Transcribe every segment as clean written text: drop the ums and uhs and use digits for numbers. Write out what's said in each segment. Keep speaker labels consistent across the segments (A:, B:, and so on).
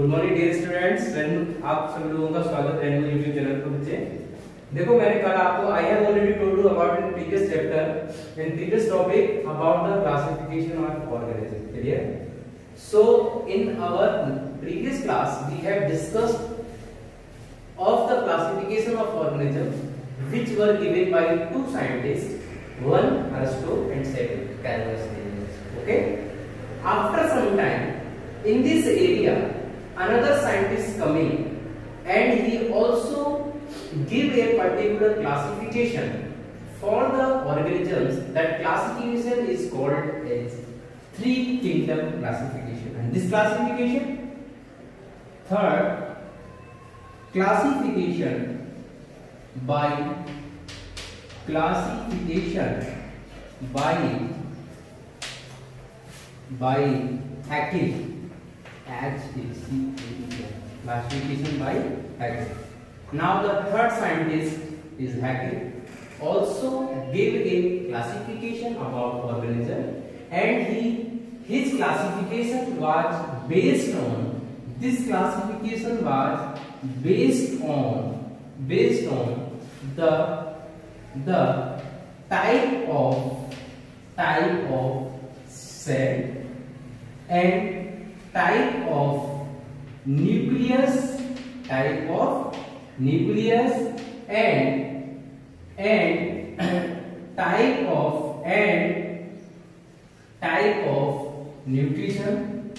A: Good morning dear students, आप सभी लोगों का स्वागत है यूट्यूब चैनल पर। बच्चे देखो, मैंने कल आपको I have already told you about in previous chapter in previous topic about the classification of organism. Clear? So in our previous class we have discussed of the classification of organism which were given by two scientist, one Aristo and second Carolus Linnaeus. Okay, after some time in this area another scientist coming and he also give a particular classification for the organisms. That classification is called as three kingdom classification, and this classification, third classification by Haeckel, classification by Haeckel. Now the third scientist is Haeckel, also gave a classification about organism, and his classification was based on the type of cell and type of nucleus and type of nutrition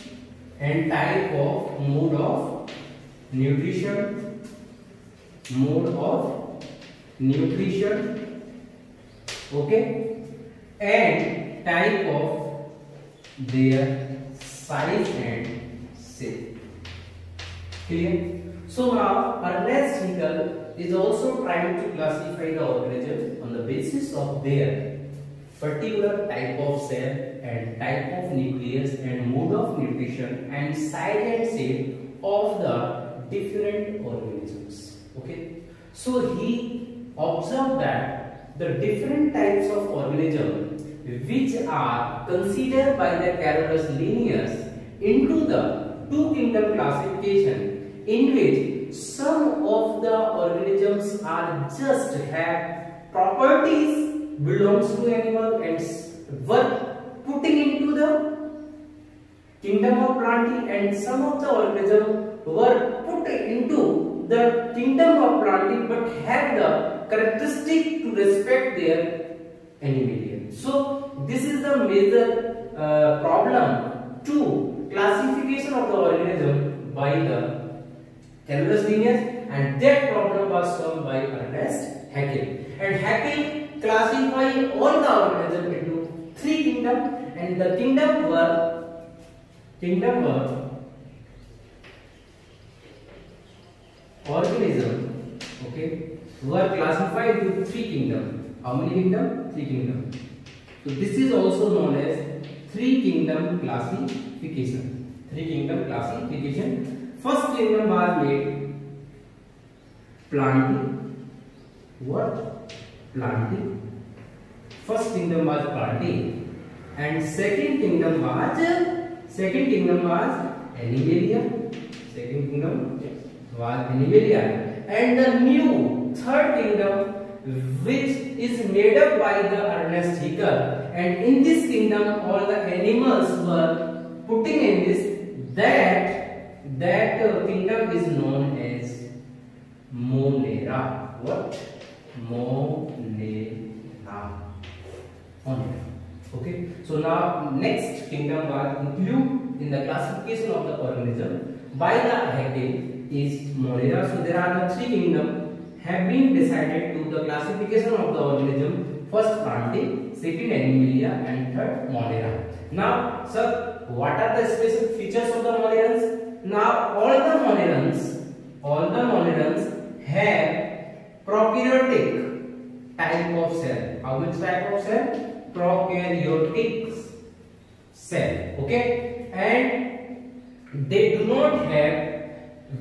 A: and type of mode of nutrition, okay, and type of their size and shape. Clear? So now Ernest Haeckel is also trying to classify the organisms on the basis of their particular type of cell and type of nucleus and mode of nutrition and size and shape of the different organisms. Okay, so he observed that the different types of organisms which are considered by the Carolus Linnaeus into the two kingdom classification, in which some of the organisms are just have properties belongs to animal and were putting into the kingdom of plantae, and some of the organisms were put into the kingdom of plantae but have the characteristic to respect their animalia. So this is the major problem to classification of the organism by the Carolus Linnaeus, and that problem was solved by Ernest Haeckel. And Haeckel classified all the organisms into three kingdoms, and the kingdom were organism, okay, were classified into three kingdom. How many kingdom? Three kingdom. So this is also known as three kingdom classification. First kingdom was made plantae. What? Plantae. First kingdom was plantae, and second kingdom was animalia. And the new third kingdom, which is made up by the Ernest Haeckel, and in this kingdom all the animals were putting in this, that kingdom is known as Monera. What? Monera. Okay, so now next kingdom was included in the classification of the organism by the Haeckel is Monera. So there are the three kingdoms have been decided to the classification of the organism. First plantae, second animalia, and third Monera. Now, sir, what are the special features of the Monerans? Now, all the Monerans have prokaryotic type of cell. How much type of cell? Prokaryotic cell. Okay, and they do not have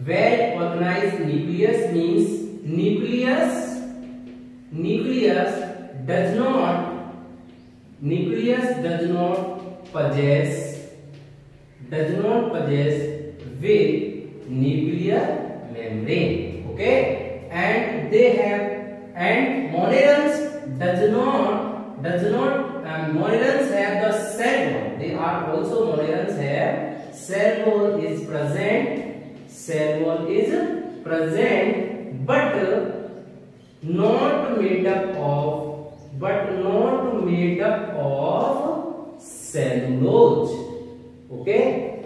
A: well organized nucleus. Means nucleus does not possess with nuclear membrane. Okay, and they have, and monomerans monomerans have the cell wall. They are also monomerans have cell wall is present. Cell wall is present, but not made up of cellulose. Okay,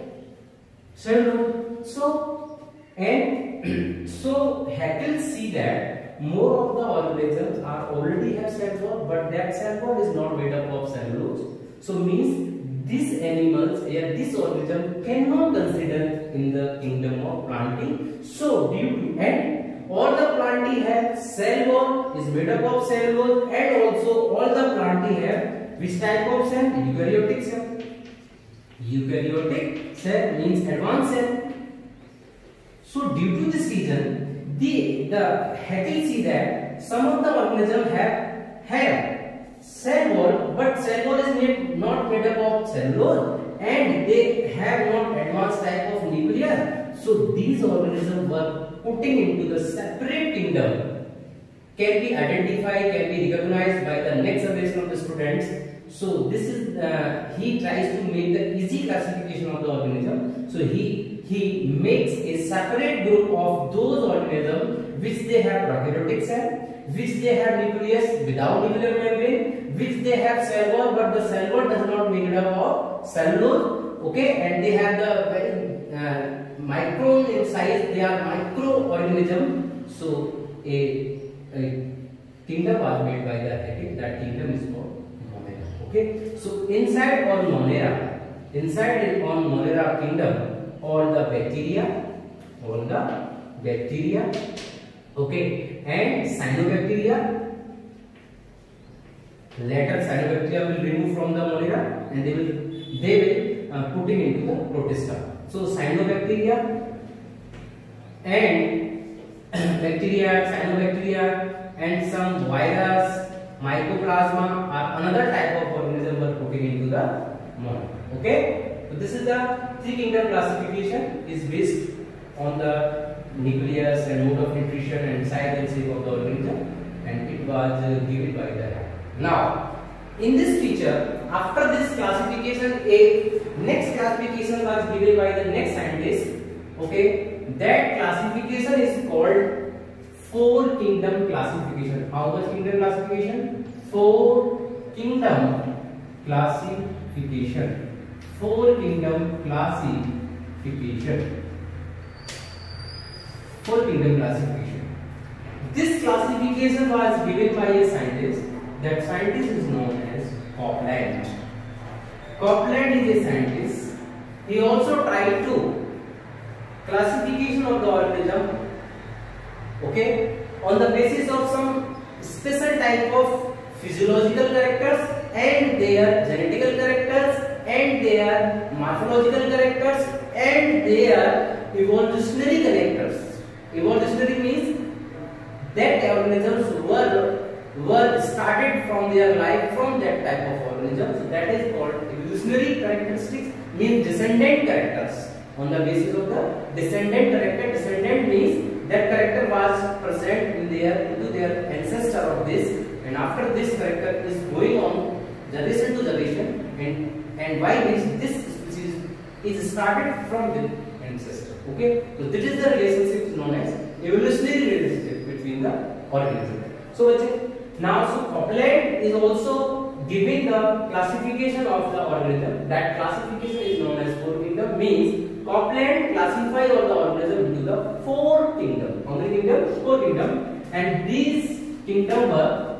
A: cellulose. So and so Haeckel see that more of the organisms are already have cell wall, but that cell wall is not made up of cellulose. So means these animals, this organism cannot consider in the kingdom of plantae. So due to, and all the plantae have cell wall is made up of cellulose, and also all the plantae have which type of cell? Eukaryotic cell. Eukaryotic cell means advanced cell. So due to this reason, the Haeckel see that some of the organisms have cell wall, but cell wall is not made up of cellulose, and they have not advanced type of nucleus. So these organisms were putting into the separate kingdom, can be identified, can be recognized by the next generation of the students. So this is he tries to make the easy classification of the organism. So he makes a separate group of those organisms which they have prokaryotic cell, which they have nucleus without nuclear membrane, which they have cell wall, but the cell wall does not make it up of cellulose. Okay, and they have the very micron in size. They are microorganism. So a kingdom was made by the Haeckel. That kingdom is called Monera. Okay, so inside on Monera kingdom, all the bacteria, okay, and cyanobacteria. Later cyanobacteria will remove from the Monera, and they will putting into the protista. So cyanobacteria and bacteria, cyanobacteria, and some virus, mycoplasma are another type of organism were putting into the Monera. Okay, so this is the three kingdom classification is based on the nucleus and mode of nutrition and size and shape of the organism, and it was given by the Haeckel. Now in this feature, after this classification, a next classification was given by the next scientist. Okay, that classification is called four kingdom classification. How much kingdom classification? Four kingdom classification. Four kingdom classification. Four kingdom classification. This classification was given by a scientist. That scientist is known as Copeland. Copeland is a scientist. He also tried to classification of the organism, okay, on the basis of some special type of physiological characters and their genetical characters and their morphological characters and their evolutionary characters. Evolutionary means that organisms were started from their life from that type of organism. So that is called evolutionary characteristics, means descendant characters. On the basis of the descendant character, descendant means that character was present in into their ancestor of this, and after this character is going on generation to generation, and why means this species is started from the ancestor. Okay, so this is the relationship known as evolutionary relationship between the organism. So now, so Copeland is also giving the classification of the organism. That classification is known as four kingdom. Means Copeland classified all the organism into the four kingdom. How many kingdom? Four kingdom. And these kingdom were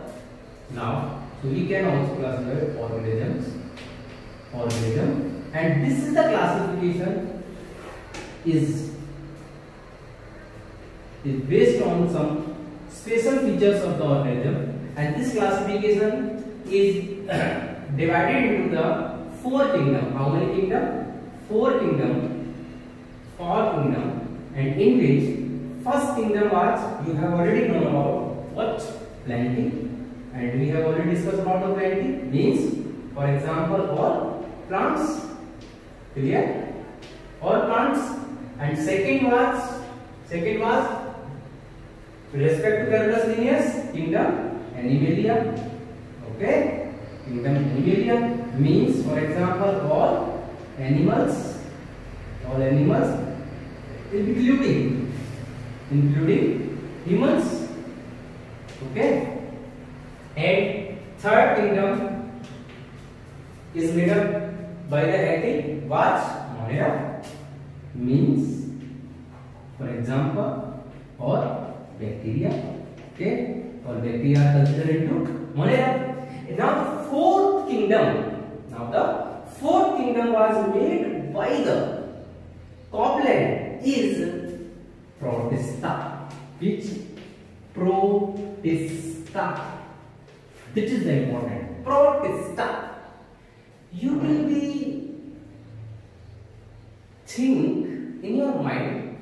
A: now. So we can also classify organism. And this is the classification is based on some special features of the organism. And this classification is divided into the four kingdom. How many kingdom? Four kingdom. And in which first kingdom was, you have already known about what? Plantae. And we have already discussed about the plantae. Means, for example, all plants. Clear? All plants And second was with respect to Carolus linnaeus, kingdom Animalia. Okay, kingdom Animalia means, for example, all animals including humans. Okay, and third kingdom is made up by the active watch Monera, means, for example, or bacteria. Okay, or bacteria are considered into Monera. Now the fourth kingdom was made by the Copland is Protista. Which? Protista. This is the important. Protista. You will be think in your mind,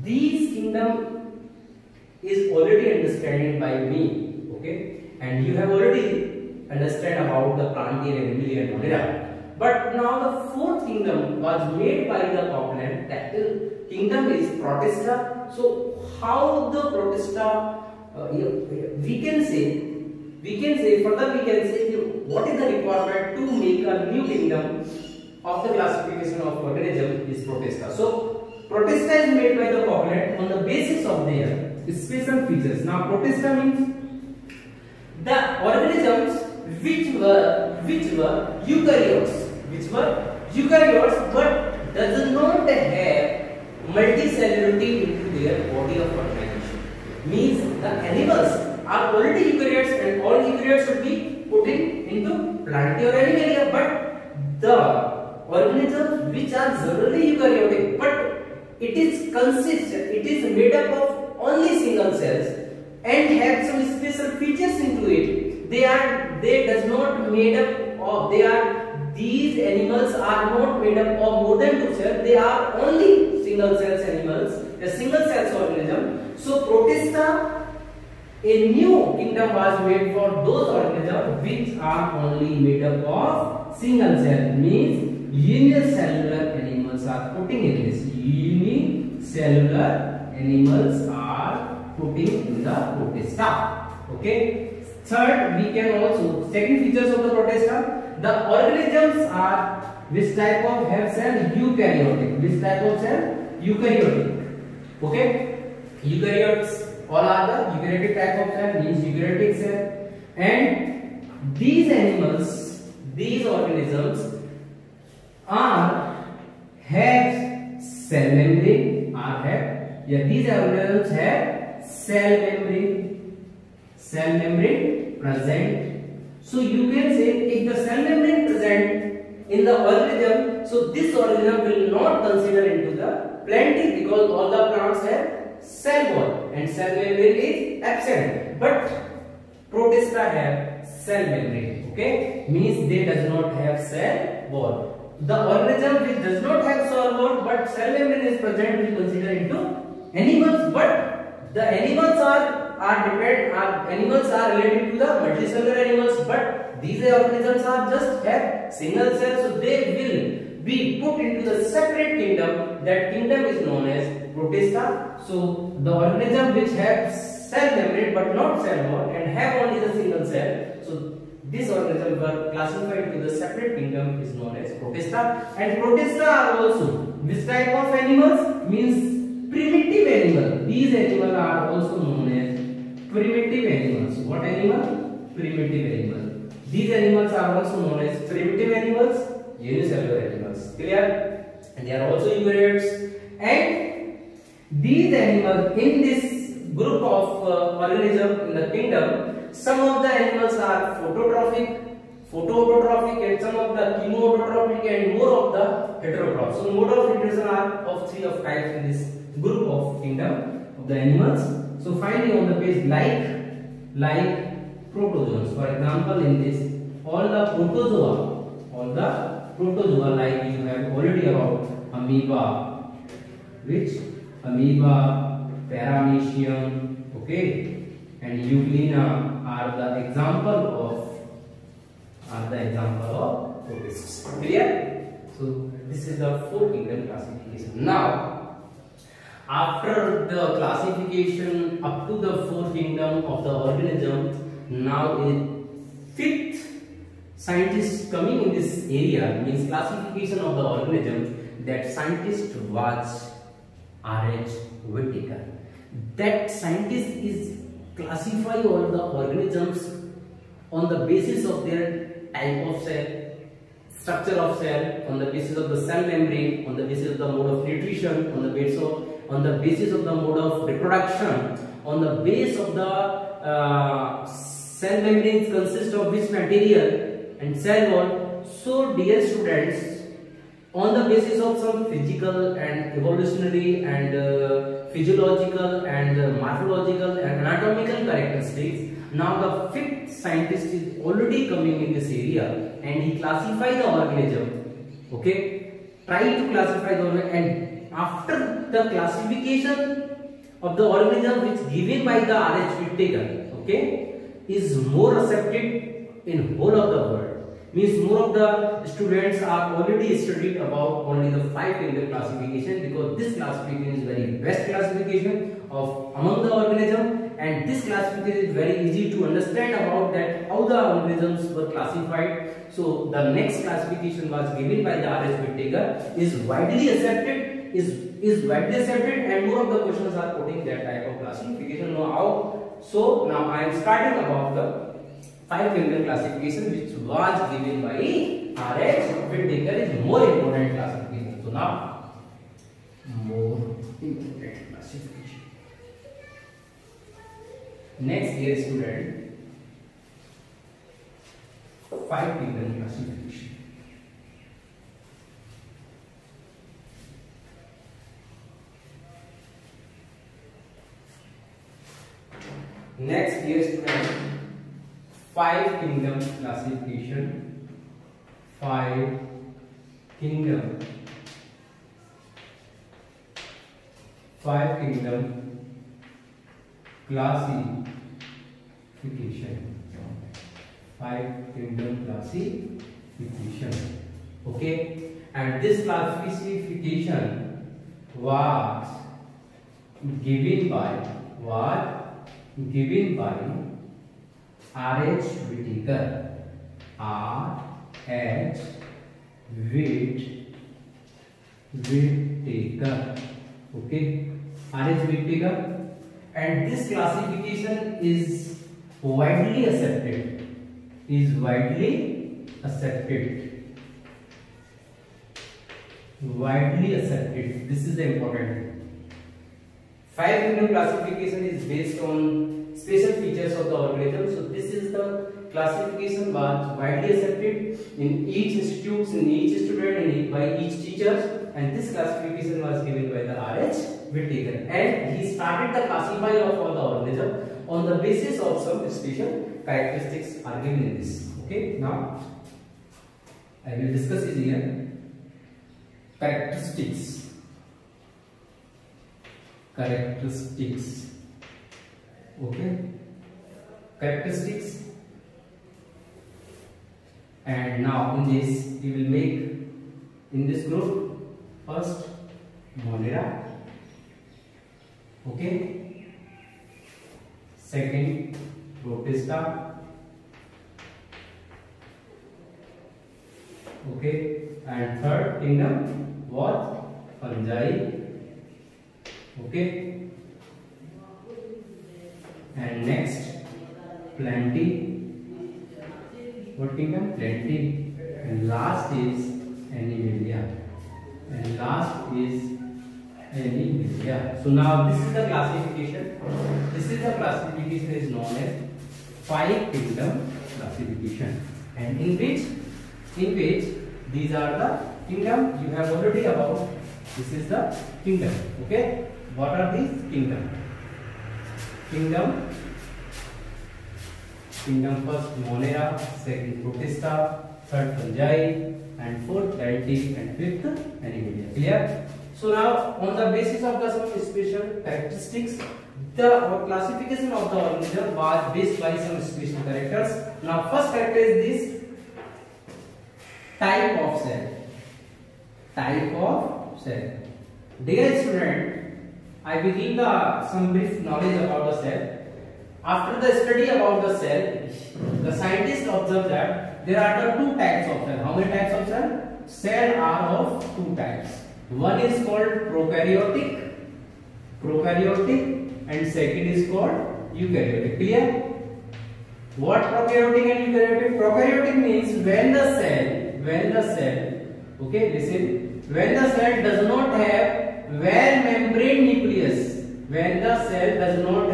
A: these kingdom is already understanding by me. Okay, and you have already understand about the Plantae, Animalia and Monera. But now the fourth kingdom was made by the Copland. That kingdom is Protista. So how the Protista? We can say what is the requirement to make a new kingdom of the classification of organism is Protista. So Protista is made by the Copland on the basis of their special features. Now Protista means the organisms which were eukaryotes, but does not have multicellularity into their body of organization. Means the animals are already eukaryotes, and all eukaryotes should be put into Plantae or Animalia, but the organisms which are generally eukaryotic, but it is made up of only single cells and have some special features into it. These animals are not made up of more than 2 cells. They are only single cells animals, a single cells organism. So Protista, a new kingdom was made for those organisms which are only made up of single cell. Means unicellular animals are putting in this. Unicellular animals are putting in the Protista. Okay. Third, we can also second features of the Protista. The organisms are which type of have cell? Eukaryotic. Which type of cell? Eukaryotic. Okay. Eukaryotes all are the eukaryotic type of cell, means eukaryotic cell. And these animals, these organisms have cell membrane. These organisms have cell membrane present. So you can say if the cell membrane present in the organism, so this organism will not consider into the Plantae because all the plants have cell wall and cell membrane is absent. But Protista have cell membrane. Okay, means they does not have cell wall. The organism which does not have cell wall but cell membrane is present will consider into animals. But the animals are related to the multicellular animals, but these organisms are just have single cells, so they will be put into the separate kingdom. That kingdom is known as Protista. So the organism which have cell membrane but not cell wall and have only the single cell, so this organism were classified to the separate kingdom is known as Protista. And Protista are also which type of animals? Means primitive animal. These animals are also known as primitive animals. What animal? Primitive animal. These animals are also known as primitive animals, unicellular animals. Clear? And they are also eukaryotes. And these animals in this group of organisms in the kingdom, some of the animals are phototrophic, and some of the chemoautotrophic, and more of the heterotroph. So mode of nutrition are of 3 of types in this group of kingdom of the animals. So finally on the page like protozoans. For example, in this all the protozoa like you have already about amoeba, paramecium, okay, and euglena are the example of protists. Clear? So this this is the four kingdom classification. Now, after the classification up to the four kingdom of the organism, now a fifth scientist coming in this area, means classification of the organism. That scientist was R.H. Whittaker. That scientist is classify all the organisms on the basis of their type of cell, structure of cell, on the basis of the cell membrane, on the basis of the mode of nutrition, on the basis of the mode of reproduction, on the base of the cell membranes consist of which material and cell wall. So dear students, on the basis of some physical and evolutionary and physiological and morphological and anatomical characteristics, now the fifth scientist is already coming in this area and he classify the organism. Okay, try to classify the organism, and after the classification of the organism which given by the R.H. Whittaker, okay, is more accepted in whole of the world. Means more of the students are already studied about only the five kingdom classification, because this classification is very best classification of among the organism, and this classification is very easy to understand about that how the organisms were classified. So the next classification was given by the R.H. Whittaker, is widely accepted, and more of the questions are putting that type of classification. Now how? So now I am starting about the five kingdom classification which was given by R.H. Whittaker, is more important classification. So now more important classification. Next year student, five kingdom classification. Next year student, five kingdom classification. Five kingdom. Five kingdom classification. Five kingdom classification. Okay, and this classification was given by R.H. Whittaker. R.H. Whittaker. Okay, R.H. Whittaker, and this classification is widely accepted. Widely accepted. This is the important. Five kingdom classification is based on special features of the organism. So this is the classification was widely accepted in each institute, in each student, and by each teacher. And this classification was given by the R.H. Whittaker, and he started the classify of all the organism on the basis of some special characteristics are given in this. Okay, now I will discuss it here. Characteristics. Okay, characteristics. And now in this we will make in this group first Monera. Okay, second Protista. Okay, and third kingdom was Fungi. Okay, and next Plantae. What kingdom? Plantae. And last is Animalia. So now this is the classification. Is known as five kingdom classification, and in which these are the kingdom you have already about. This is the kingdom. Okay, what are these kingdom? Kingdom first Monera, second Protista, third Fungi, and fourth Plantae, and fifth Animalia. Clear? So now on the basis of the some special characteristics, the classification of the organism was based by some special characters. Now first character is this type of cell. type of cell. Dear student, I will give some brief knowledge about the cell. After the study about the cell, the scientists observed that there are the two types of cell. How many types of cell? Cell are of two types. One is called prokaryotic, and second is called eukaryotic. Clear? What prokaryotic and eukaryotic? Prokaryotic means when the cell, okay, listen, when the cell does not have well membrane nucleus, when the cell does not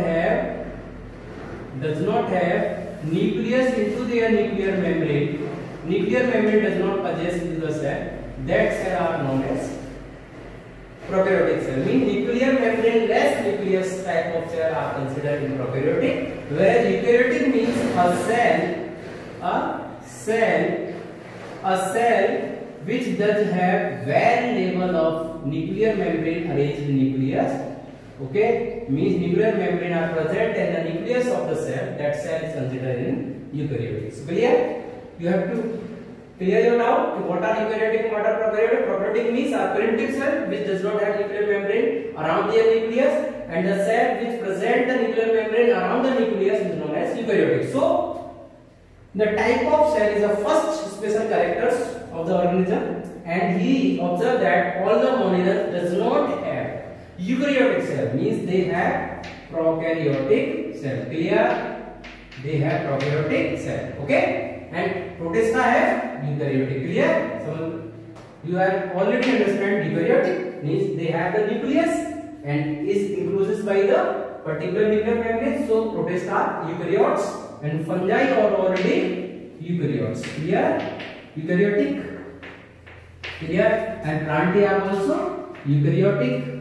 A: have nucleus into their nuclear membrane does not possess into the cell, that cell are known as prokaryotic cell. Means nuclear membrane less nucleus type of cell are considered in prokaryotic, whereas eukaryotic means a cell which does have well level of nuclear membrane arranged nucleus. Okay, means nuclear membrane are present in the nucleus of the cell. That cell is considered in eukaryotic. So clear? You have to clear your doubt. What are eukaryotic and what are prokaryotic? Prokaryotic means a primitive cell which does not have nuclear membrane around their nucleus, and the cell which present the nuclear membrane around the nucleus is known as eukaryotic. So the type of cell is the first special characters of the organism, and he observed that all the monoiders does not have eukaryotic cell, means they have prokaryotic cell. Clear? They have prokaryotic cell. Okay, and protista have eukaryotic. Clear? So you have already understand eukaryotic means they have the nucleus and is enclosed by the particular nuclear membrane. So protista are eukaryotes, and fungi are already eukaryotes. Clear? Eukaryotic. Clear? And plantae are also eukaryotic,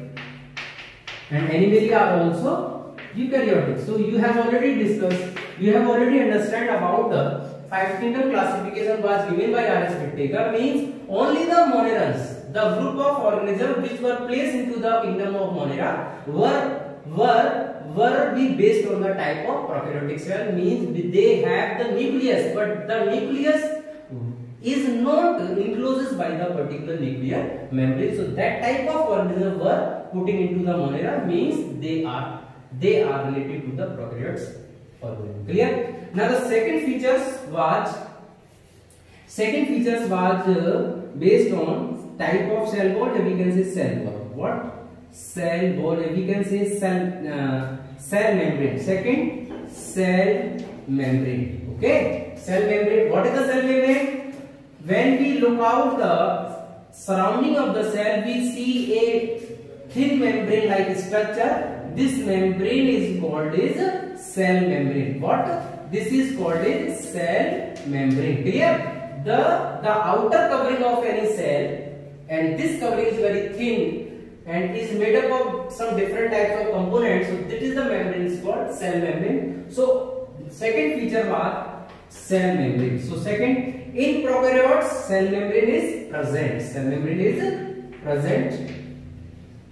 A: and animalia are also eukaryotic. So you have already discussed, you have already understand about the 5 kingdom classification was given by R.S. Whittaker. Means only the monerans, the group of organisms which were placed into the kingdom of Monera were be based on the type of prokaryotic cell. Means they have the nucleus, but the nucleus is not enclosed by the particular nuclear membrane. So that type of organism were putting into the Monera, means they are related to the prokaryotes organism. Clear? Now the second features was based on type of cell wall. We can say cell wall. What? Cell wall. We can say cell membrane. Second, cell membrane. Okay, cell membrane. What is the cell membrane? When we look out the surrounding of the cell, we see a thin membrane like structure. This membrane is called as cell membrane. What? This is called as cell membrane. Clear? The outer covering of any cell, and this covering is very thin and is made up of some different types of components. So this is the membrane is called cell membrane. So second feature was cell membrane. So second, in prokaryotes, cell membrane is present. Cell membrane is present.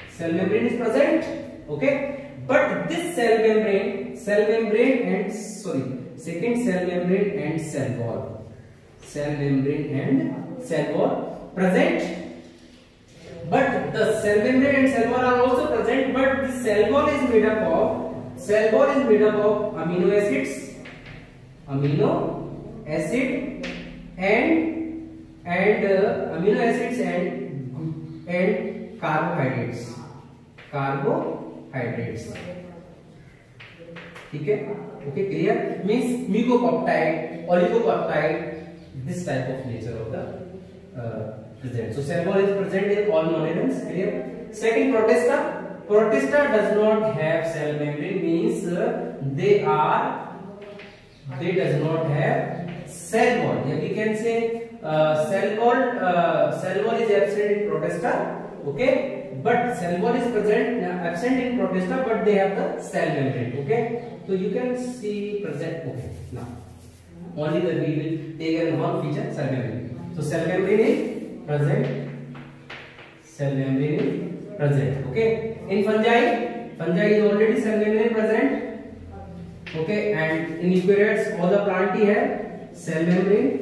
A: Cell membrane is present. Okay, but this cell membrane and cell membrane and cell wall. Cell membrane and cell wall present. But the cell membrane and cell wall are also present. But the cell wall is made up of amino acids, and carbohydrates. ठीक है? Okay, clear? Means mucopeptide, oligopeptide, this type of nature of the present. So cell wall is present in all monerans. Clear? Second, protista. Protista does not have cell membrane. Means they does not have cell wall. Yeah, we can say cell wall is absent in protista. Okay, but cell wall is absent in protista, but they have the cell membrane. Okay, so you can see present. Okay, now only the we will take one feature, cell membrane. So cell membrane is present. Cell membrane is present. Okay, in fungi is already cell membrane present. Okay, and in eukaryotes all the plantae have cell membrane.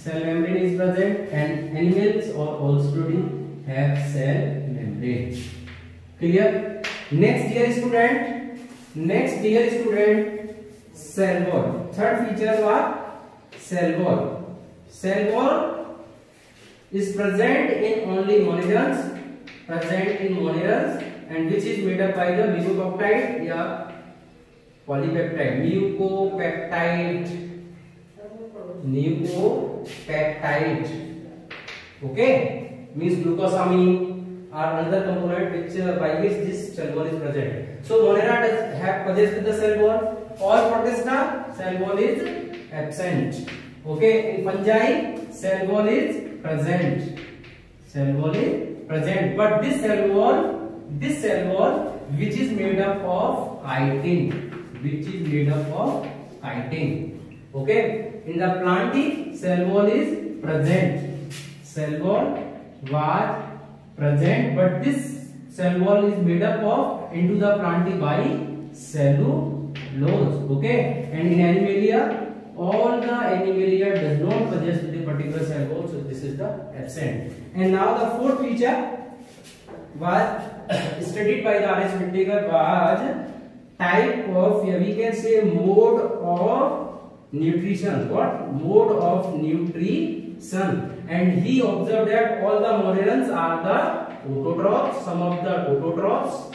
A: cell membrane is present, and animals or also have cell membrane. Clear? Next dear student, cell wall. Third feature was cell wall. Cell wall is present in only monomerans, and which is made up by the mucopeptide या polypeptide. Mucopeptide. Okay, means glucosamine are another component which by which this cell wall is present. So Monera does have possessed the cell wall, or Protista cell wall is absent. Okay, in fungi cell wall is present. But this cell wall which is made up of chitin. Okay, in the plantae cell wall is present. But this cell wall is made up of into the plantae by cellulose. Okay, and in Animalia, all the Animalia does not possess the particular cell wall, so this is the absent. And now the fourth feature was studied by the R.S. Whittaker was type of, we can say, mode of nutrition. What? Mode of nutrition. And he observed that all the monomerans are the autotrophs, some of the autotrophs,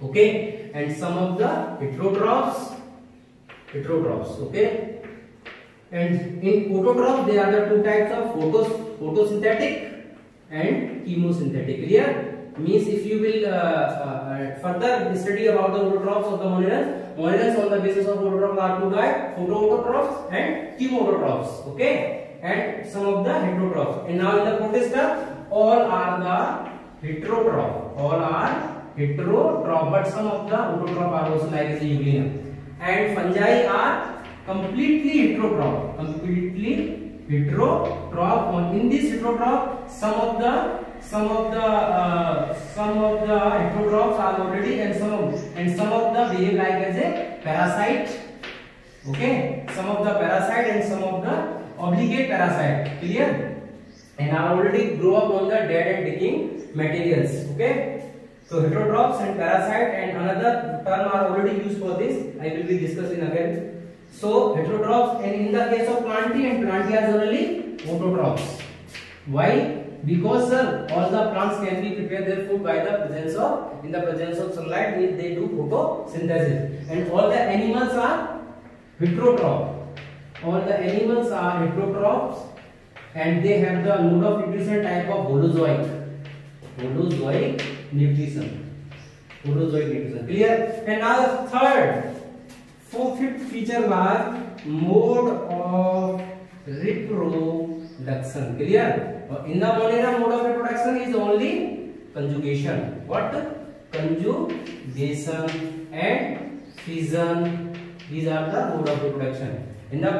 A: okay, and some of the heterotrophs, okay. And in autotrophs there are the two types of photosynthetic and chemosynthetic. Clear? Means if you will further study about the autotrophs of the monomerans on the basis of autotrophs are two types: photoautotrophs and chemoautotrophs, okay, and some of the heterotrophs. And now in the Protista, all are the heterotroph, but some of the autotroph are also like the Euglena. And fungi are completely heterotroph. In this heterotroph, some of the heterotrophs are already, and some of the behave like as a parasite. Okay, some of the parasite and some of the obligate parasite. Clear? And are already grow up on the dead and decaying materials. Okay. So heterotrophs and parasite, and another term are already used for this. I will be discussing again. So heterotrophs, and in the case of plantae are generally autotrophs. Why? Because sir, all the plants can be prepare their food by the presence of sunlight. They do photosynthesis, and all the animals are heterotroph. And they have the mode of nutrition type of holozoic nutrition. Clear? And now the fifth feature was mode of reproduction. Clear? In the Monera, mode of reproduction is only conjugation. What? Conjugation and fission. These are the mode of reproduction. In the